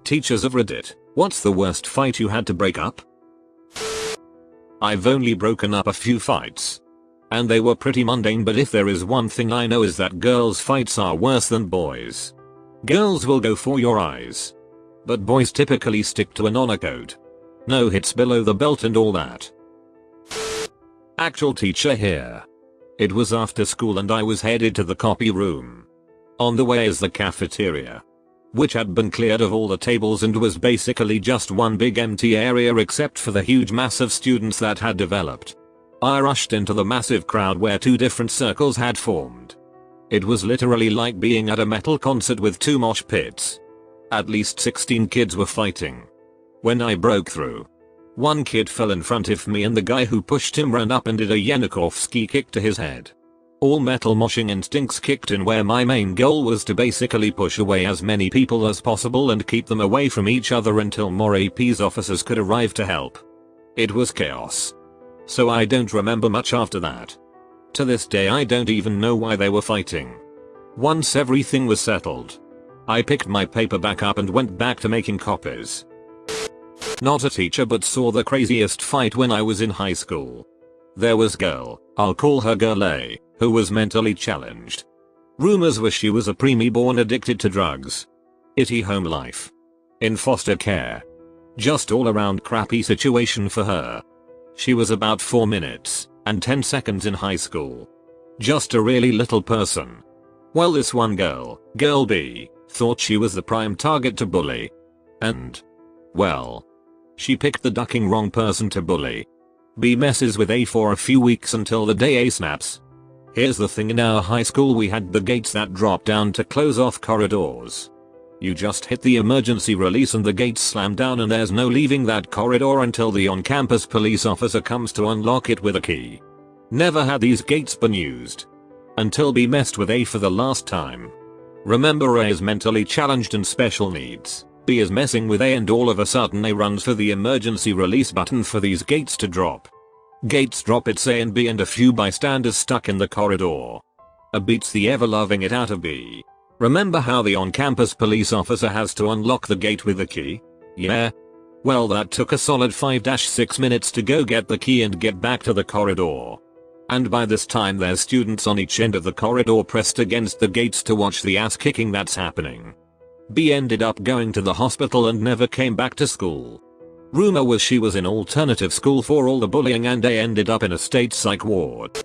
Teachers of Reddit, what's the worst fight you had to break up? I've only broken up a few fights. And they were pretty mundane, but if there is one thing I know is that girls' fights are worse than boys. Girls will go for your eyes. But boys typically stick to an honor code. No hits below the belt and all that. Actual teacher here. It was after school and I was headed to the copy room. On the way is the cafeteria, which had been cleared of all the tables and was basically just one big empty area except for the huge mass of students that had developed. I rushed into the massive crowd where two different circles had formed. It was literally like being at a metal concert with two mosh pits. At least 16 kids were fighting. When I broke through, one kid fell in front of me and the guy who pushed him ran up and did a Yanukovsky kick to his head. All metal moshing instincts kicked in where my main goal was to basically push away as many people as possible and keep them away from each other until more AP's officers could arrive to help. It was chaos. So I don't remember much after that. To this day I don't even know why they were fighting. Once everything was settled, I picked my paper back up and went back to making copies. Not a teacher, but saw the craziest fight when I was in high school. There was girl, I'll call her Girl A, who was mentally challenged. Rumors were she was a preemie born addicted to drugs. Itty home life. In foster care. Just all around crappy situation for her. She was about 4 minutes and 10 seconds in high school. Just a really little person. Well, this one girl, Girl B, thought she was the prime target to bully. And, well, she picked the ducking wrong person to bully. B messes with A for a few weeks until the day A snaps. Here's the thing, in our high school we had the gates that drop down to close off corridors. You just hit the emergency release and the gates slam down and there's no leaving that corridor until the on-campus police officer comes to unlock it with a key. Never had these gates been used. Until B messed with A for the last time. Remember, A is mentally challenged and special needs. B is messing with A and all of a sudden A runs for the emergency release button for these gates to drop. Gates drop, it's A and B and a few bystanders stuck in the corridor. A beats the ever-loving it out of B. Remember how the on-campus police officer has to unlock the gate with a key? Yeah? Well, that took a solid 5-6 minutes to go get the key and get back to the corridor. And by this time there's students on each end of the corridor pressed against the gates to watch the ass kicking that's happening. B ended up going to the hospital and never came back to school. Rumor was she was in alternative school for all the bullying and A ended up in a state psych ward.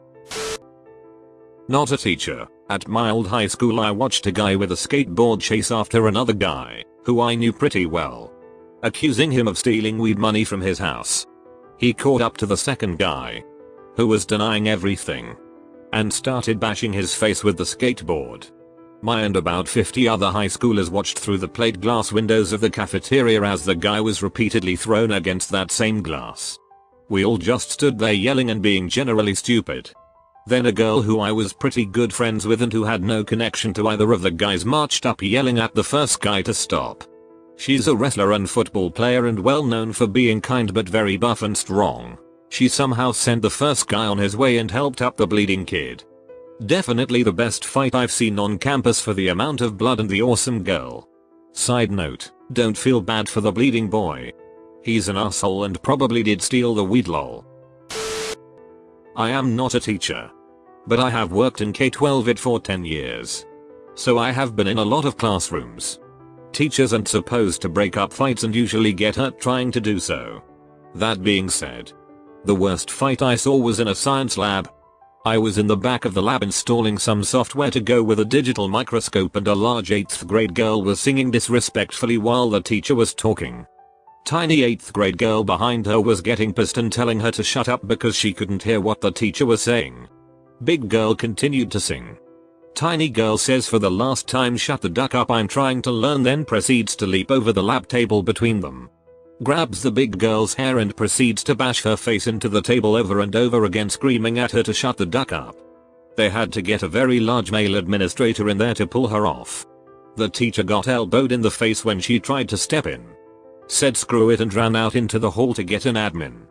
Not a teacher. At my old high school I watched a guy with a skateboard chase after another guy, who I knew pretty well, accusing him of stealing weed money from his house. He caught up to the second guy, who was denying everything, and started bashing his face with the skateboard. My and about 50 other high schoolers watched through the plate glass windows of the cafeteria as the guy was repeatedly thrown against that same glass. We all just stood there yelling and being generally stupid. Then a girl who I was pretty good friends with and who had no connection to either of the guys marched up yelling at the first guy to stop. She's a wrestler and football player and well known for being kind but very buff and strong. She somehow sent the first guy on his way and helped up the bleeding kid. Definitely the best fight I've seen on campus for the amount of blood and the awesome girl. Side note, don't feel bad for the bleeding boy. He's an asshole and probably did steal the weed lol. I am not a teacher, but I have worked in K-12 it for 10 years. So I have been in a lot of classrooms. Teachers aren't supposed to break up fights and usually get hurt trying to do so. That being said, the worst fight I saw was in a science lab. I was in the back of the lab installing some software to go with a digital microscope and a large 8th grade girl was singing disrespectfully while the teacher was talking. Tiny 8th grade girl behind her was getting pissed and telling her to shut up because she couldn't hear what the teacher was saying. Big girl continued to sing. Tiny girl says for the last time, "Shut the duck up, I'm trying to learn," then proceeds to leap over the lab table between them. Grabs the big girl's hair and proceeds to bash her face into the table over and over again, screaming at her to shut the duck up. They had to get a very large male administrator in there to pull her off. The teacher got elbowed in the face when she tried to step in. Said screw it and ran out into the hall to get an admin.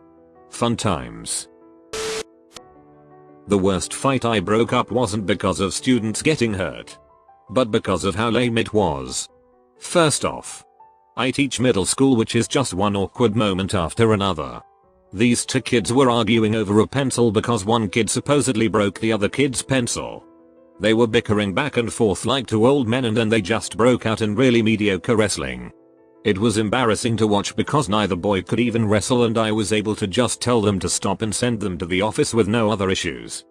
Fun times. The worst fight I broke up wasn't because of students getting hurt, but because of how lame it was. First off, I teach middle school, which is just one awkward moment after another. These two kids were arguing over a pencil because one kid supposedly broke the other kid's pencil. They were bickering back and forth like two old men, and then they just broke out in really mediocre wrestling. It was embarrassing to watch because neither boy could even wrestle, and I was able to just tell them to stop and send them to the office with no other issues.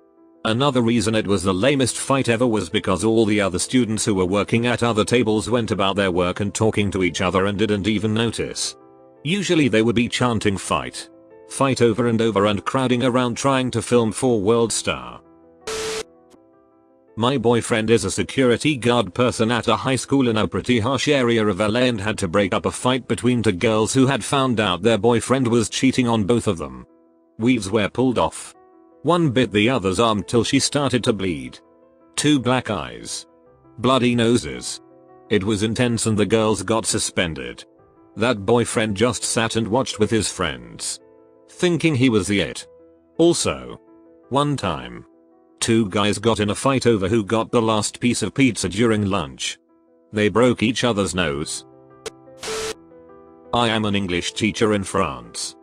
Another reason it was the lamest fight ever was because all the other students who were working at other tables went about their work and talking to each other and didn't even notice. Usually they would be chanting fight. Fight over and over and crowding around trying to film for World Star. My boyfriend is a security guard person at a high school in a pretty harsh area of LA and had to break up a fight between two girls who had found out their boyfriend was cheating on both of them. Weaves were pulled off. One bit the other's arm till she started to bleed. Two black eyes. Bloody noses. It was intense and the girls got suspended. That boyfriend just sat and watched with his friends, thinking he was the it. Also, one time, two guys got in a fight over who got the last piece of pizza during lunch. They broke each other's nose. I am an English teacher in France.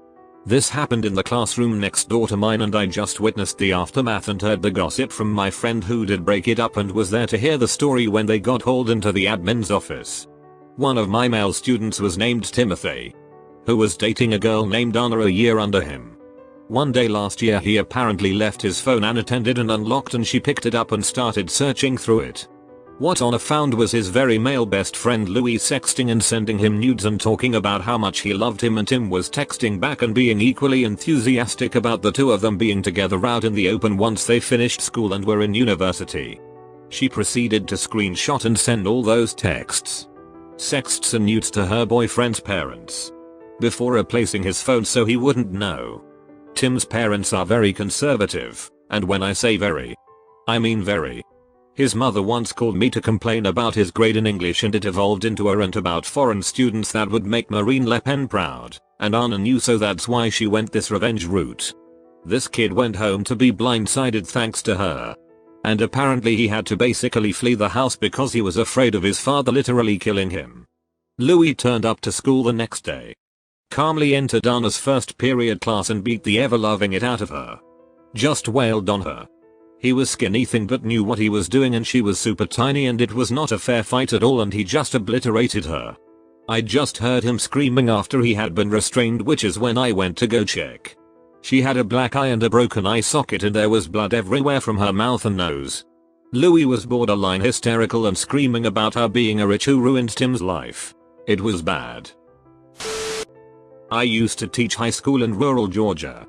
This happened in the classroom next door to mine, and I just witnessed the aftermath and heard the gossip from my friend who did break it up and was there to hear the story when they got hauled into the admin's office. One of my male students was named Timothy, who was dating a girl named Anna a year under him. One day last year he apparently left his phone unattended and unlocked, and she picked it up and started searching through it. What Anna found was his very male best friend Louis sexting and sending him nudes and talking about how much he loved him, and Tim was texting back and being equally enthusiastic about the two of them being together out in the open once they finished school and were in university. She proceeded to screenshot and send all those texts, sexts and nudes to her boyfriend's parents before replacing his phone so he wouldn't know. Tim's parents are very conservative, and when I say very, I mean very. His mother once called me to complain about his grade in English, and it evolved into a rant about foreign students that would make Marine Le Pen proud, and Anna knew, so that's why she went this revenge route. This kid went home to be blindsided thanks to her. And apparently he had to basically flee the house because he was afraid of his father literally killing him. Louis turned up to school the next day, calmly entered Anna's first period class and beat the ever-loving it out of her. Just wailed on her. He was skinny thin but knew what he was doing, and she was super tiny, and it was not a fair fight at all, and he just obliterated her. I just heard him screaming after he had been restrained, which is when I went to go check. She had a black eye and a broken eye socket, and there was blood everywhere from her mouth and nose. Louis was borderline hysterical and screaming about her being a witch who ruined Tim's life. It was bad. I used to teach high school in rural Georgia.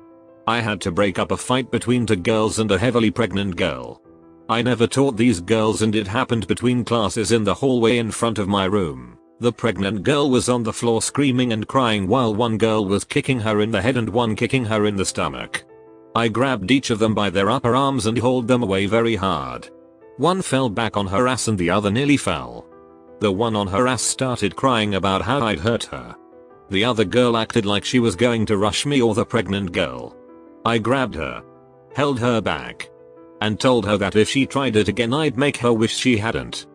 I had to break up a fight between two girls and a heavily pregnant girl. I never taught these girls, and it happened between classes in the hallway in front of my room. The pregnant girl was on the floor screaming and crying while one girl was kicking her in the head and one kicking her in the stomach. I grabbed each of them by their upper arms and hauled them away very hard. One fell back on her ass and the other nearly fell. The one on her ass started crying about how I'd hurt her. The other girl acted like she was going to rush me or the pregnant girl. I grabbed her, held her back, and told her that if she tried it again I'd make her wish she hadn't.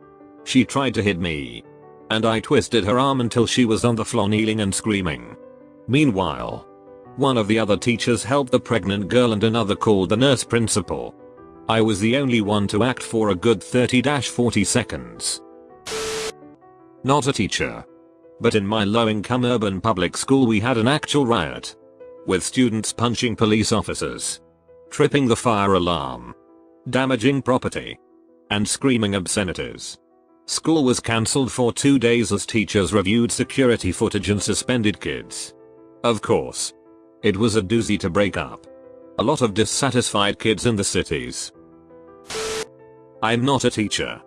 She tried to hit me, and I twisted her arm until she was on the floor kneeling and screaming. Meanwhile, one of the other teachers helped the pregnant girl and another called the nurse principal. I was the only one to act for a good 30-40 seconds. Not a teacher. But in my low-income urban public school we had an actual riot, with students punching police officers, tripping the fire alarm, damaging property, and screaming obscenities. School was cancelled for 2 days as teachers reviewed security footage and suspended kids. Of course, it was a doozy to break up. A lot of dissatisfied kids in the cities. I'm not a teacher,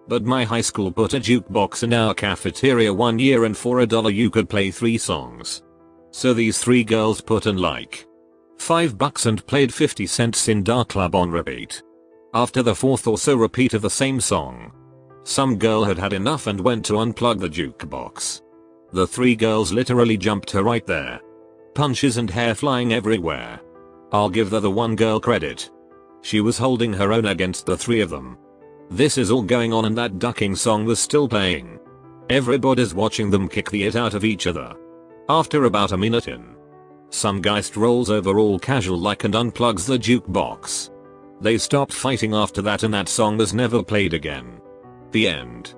but my high school put a jukebox in our cafeteria one year, and for $1 you could play 3 songs. So these 3 girls put in like $5 and played 50 Cents in Dark Club on repeat. After the 4th or so repeat of the same song, some girl had had enough and went to unplug the jukebox. The 3 girls literally jumped her right there. Punches and hair flying everywhere. I'll give the one girl credit. She was holding her own against the 3 of them. This is all going on and that ducking song was still playing. Everybody's watching them kick the it out of each other. After about a minute in, some guy strolls over all casual like and unplugs the jukebox. They stopped fighting after that and that song was never played again. The end.